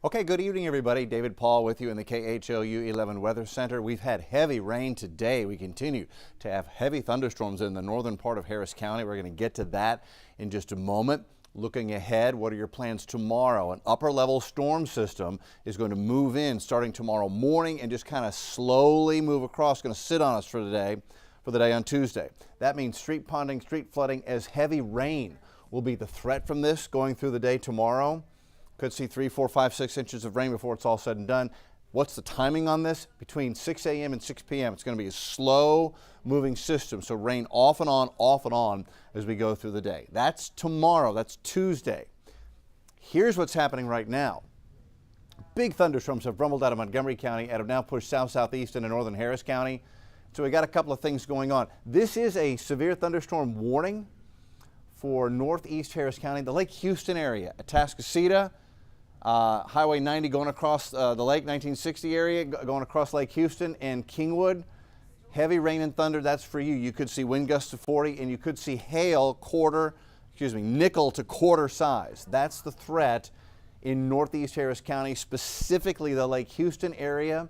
Okay, good evening, everybody. David Paul with you in the KHOU 11 Weather Center. We've had heavy rain today. We continue to have heavy thunderstorms in the northern part of Harris County. We're going to get to that in just a moment. Looking ahead, what are your plans tomorrow? An upper level storm system is going to move in starting tomorrow morning and just kind of slowly move across. Going to sit on us for the day on Tuesday. That means street ponding, street flooding, as heavy rain will be the threat from this going through the day tomorrow. Could see 3, 4, 5, 6 inches of rain before it's all said and done. What's the timing on this? Between 6 a.m. and 6 p.m. It's going to be a slow moving system, so rain off and on as we go through the day. That's tomorrow. That's Tuesday. Here's what's happening right now. Big thunderstorms have rumbled out of Montgomery County and have now pushed south-southeast into northern Harris County. So we got a couple of things going on. This is a severe thunderstorm warning for northeast Harris County, the Lake Houston area, Atascocita, Highway 90 going across the Lake 1960 area, going across Lake Houston, and Kingwood. Heavy rain and thunder, that's for you. You could see wind gusts of 40, and you could see hail nickel to quarter size. That's the threat in northeast Harris County, specifically the Lake Houston area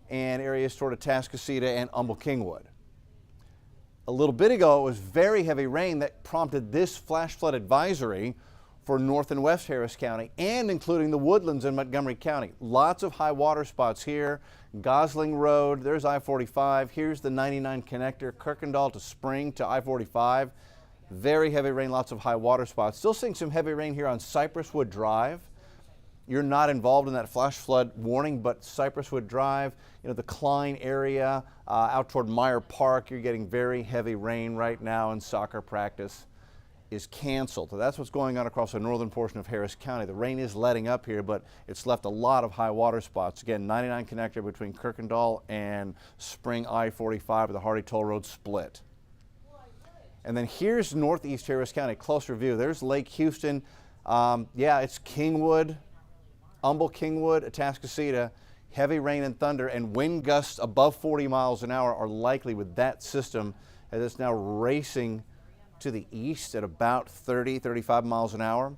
and areas toward Atascocita and Humble-Kingwood. A little bit ago, it was very heavy rain that prompted this flash flood advisory for north and west Harris County, and including the Woodlands in Montgomery County. Lots of high water spots here. Gosling Road, there's I-45. Here's the 99 connector, Kirkendall to Spring to I-45. Very heavy rain, lots of high water spots. Still seeing some heavy rain here on Cypresswood Drive. You're not involved in that flash flood warning, but Cypresswood Drive, the Klein area, out toward Meyer Park, you're getting very heavy rain right now, and soccer practice is canceled. So that's what's going on across the northern portion of Harris County. The rain is letting up here, but it's left a lot of high water spots. Again, 99 connector between Kirkendall and Spring I-45 with the Hardy Toll Road split. And then here's northeast Harris County, closer view. There's Lake Houston. It's Kingwood, Humble-Kingwood, Atascocita. Heavy rain and thunder and wind gusts above 40 miles an hour are likely with that system as it's now racing to the east at about 30, 35 miles an hour.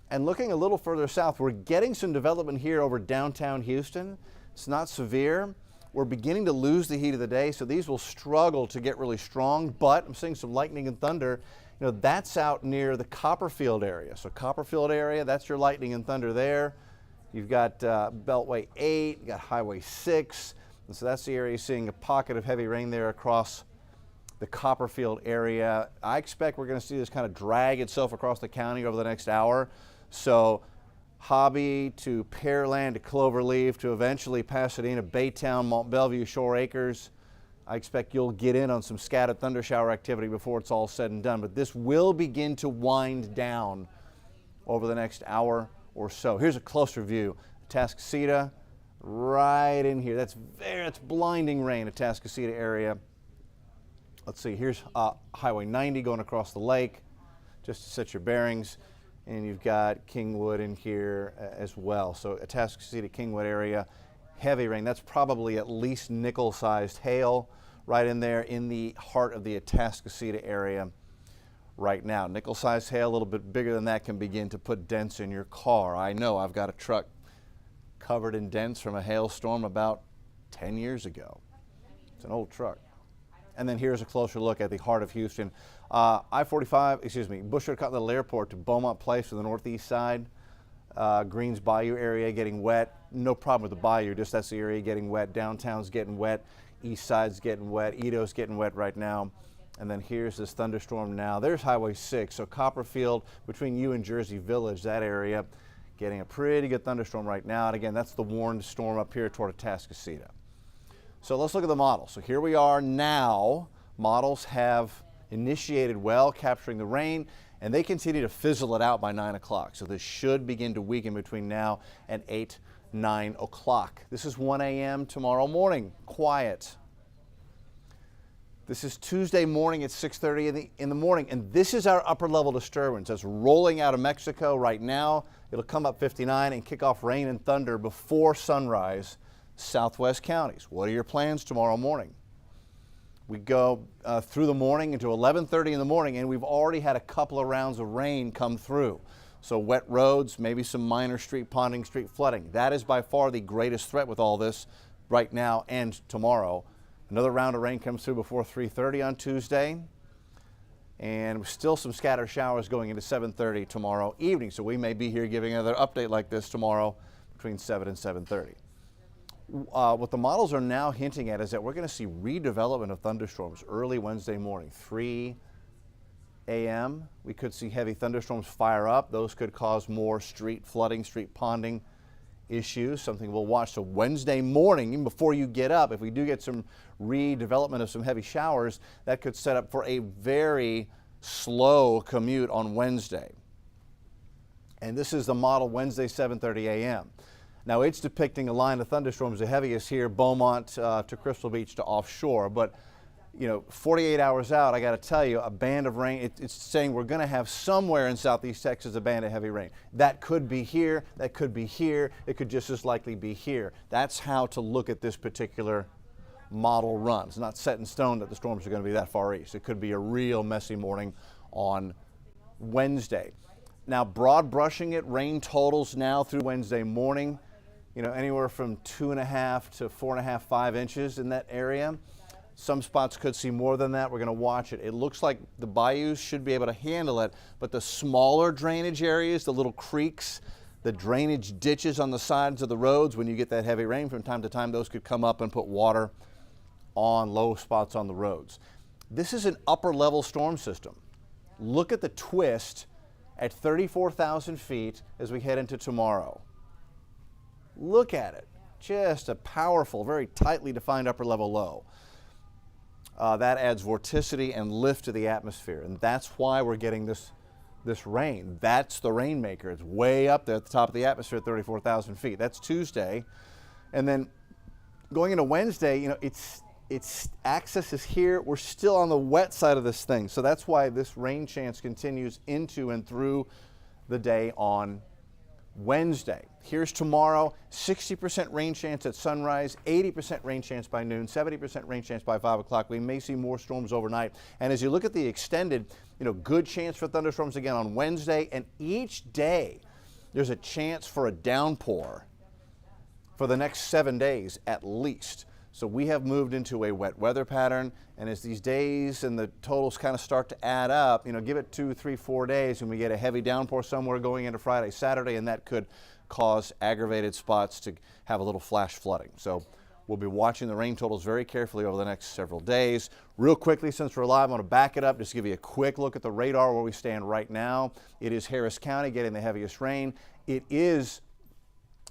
And looking a little further south, we're getting some development here over downtown Houston. It's not severe. We're beginning to lose the heat of the day, so these will struggle to get really strong, but I'm seeing some lightning and thunder. That's out near the Copperfield area. So Copperfield area, that's your lightning and thunder there. You've got Beltway 8, you've got Highway 6, and so that's the area you're seeing a pocket of heavy rain there across the Copperfield area. I expect we're going to see this kind of drag itself across the county over the next hour. So Hobby to Pearland to Cloverleaf to eventually Pasadena, Baytown, Mont Belvieu, Shore Acres. I expect you'll get in on some scattered thundershower activity before it's all said and done. But this will begin to wind down over the next hour or so. Here's a closer view. Atascocita right in here. That's blinding rain, Atascocita area. Let's see, here's Highway 90 going across the lake, just to set your bearings. And you've got Kingwood in here as well. So Atascocita, Kingwood area, heavy rain. That's probably at least nickel-sized hail right in there in the heart of the Atascocita area right now. Nickel-sized hail, a little bit bigger than that, can begin to put dents in your car. I know I've got a truck covered in dents from a hailstorm about 10 years ago. It's an old truck. And then here's a closer look at the heart of Houston. Bushwick Cottonville Airport to Beaumont Place to the northeast side. Greens Bayou area getting wet. No problem with the bayou, just that's the area getting wet. Downtown's getting wet. East side's getting wet. Edo's getting wet right now. And then here's this thunderstorm now. There's Highway 6, so Copperfield between you and Jersey Village, that area, getting a pretty good thunderstorm right now. And again, that's the warned storm up here toward Atascocita. So let's look at the model. So here we are now. Models have initiated well, capturing the rain, and they continue to fizzle it out by 9 o'clock. So this should begin to weaken between now and 8, 9 o'clock. This is 1 a.m. tomorrow morning, quiet. This is Tuesday morning at 6:30 in the morning, and this is our upper level disturbance that's rolling out of Mexico right now. It'll come up 59 and kick off rain and thunder before sunrise, southwest counties. What are your plans tomorrow morning? We go through the morning into 11:30 in the morning, and we've already had a couple of rounds of rain come through. So wet roads, maybe some minor street ponding, street flooding. That is by far the greatest threat with all this right now and tomorrow. Another round of rain comes through before 3:30 on Tuesday. And still some scattered showers going into 7:30 tomorrow evening. So we may be here giving another update like this tomorrow between 7 and 7:30. What the models are now hinting at is that we're going to see redevelopment of thunderstorms early Wednesday morning, 3 a.m. We could see heavy thunderstorms fire up. Those could cause more street flooding, street ponding issues, something we'll watch. So Wednesday morning, even before you get up, if we do get some redevelopment of some heavy showers, that could set up for a very slow commute on Wednesday. And this is the model Wednesday, 7:30 a.m. Now it's depicting a line of thunderstorms, the heaviest here, Beaumont to Crystal Beach to offshore. But you know, 48 hours out, I got to tell you, a band of rain, it's saying we're going to have somewhere in southeast Texas a band of heavy rain. That could be here, that could be here, it could just as likely be here. That's how to look at this particular model run. It's not set in stone that the storms are going to be that far east. It could be a real messy morning on Wednesday. Now, broad brushing it, rain totals now through Wednesday morning, you know, anywhere from 2.5 to 4.5, 5 inches in that area. Some spots could see more than that. We're going to watch it. It looks like the bayous should be able to handle it, but the smaller drainage areas, the little creeks, the drainage ditches on the sides of the roads, when you get that heavy rain from time to time, those could come up and put water on low spots on the roads. This is an upper level storm system. Look at the twist at 34,000 feet as we head into tomorrow. Look at it. Just a powerful, very tightly defined upper level low. That adds vorticity and lift to the atmosphere, and that's why we're getting this rain. That's the rainmaker. It's way up there at the top of the atmosphere at 34,000 feet. That's Tuesday. And then going into Wednesday, you know, its axis is here. We're still on the wet side of this thing, so that's why this rain chance continues into and through the day on Wednesday. Here's tomorrow, 60% rain chance at sunrise, 80% rain chance by noon, 70% rain chance by 5 o'clock. We may see more storms overnight. And as you look at the extended, you know, good chance for thunderstorms again on Wednesday. And each day, there's a chance for a downpour for the next 7 days at least. So we have moved into a wet weather pattern, and as these days and the totals kind of start to add up, you know, give it 2, 3, 4 days and we get a heavy downpour somewhere going into Friday, Saturday, and that could cause aggravated spots to have a little flash flooding. So we'll be watching the rain totals very carefully over the next several days. Real quickly, since we're live, I want to back it up, just give you a quick look at the radar where we stand right now. It is Harris County getting the heaviest rain. It is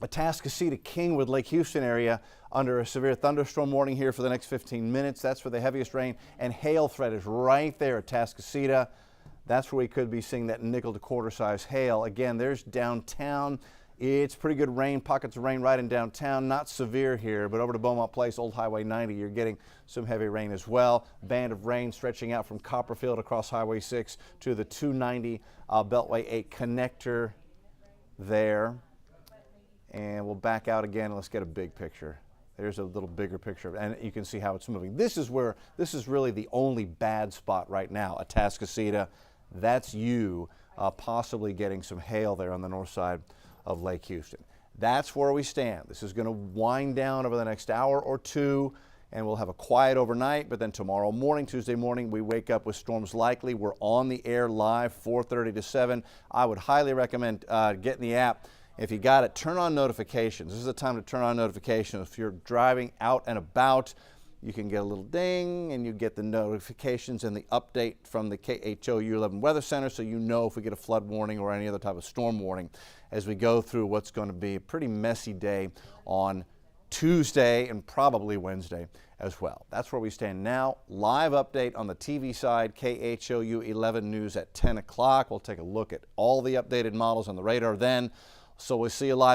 Atascocita, Kingwood, Lake Houston area under a severe thunderstorm warning here for the next 15 minutes. That's for the heaviest rain, and hail threat is right there at Atascocita. That's where we could be seeing that nickel to quarter size hail. Again, there's downtown. It's pretty good rain, pockets of rain right in downtown, not severe here, but over to Beaumont Place, Old Highway 90, you're getting some heavy rain as well. Band of rain stretching out from Copperfield across Highway 6 to the 290 Beltway 8 connector there. And we'll back out again and let's get a big picture. There's a little bigger picture, and you can see how it's moving. This is really the only bad spot right now, Atascocita. That's you possibly getting some hail there on the north side of Lake Houston. That's where we stand. This is going to wind down over the next hour or two, and we'll have a quiet overnight, but then tomorrow morning, Tuesday morning, we wake up with storms likely. We're on the air live 4:30 to 7. I would highly recommend getting the app. If you got it, turn on notifications. This is the time to turn on notifications. If you're driving out and about, you can get a little ding and you get the notifications and the update from the KHOU 11 Weather Center, so you know if we get a flood warning or any other type of storm warning as we go through what's going to be a pretty messy day on Tuesday and probably Wednesday as well. That's where we stand now. Live update on the TV side, KHOU 11 News at 10 o'clock. We'll take a look at all the updated models on the radar then. So we'll see you live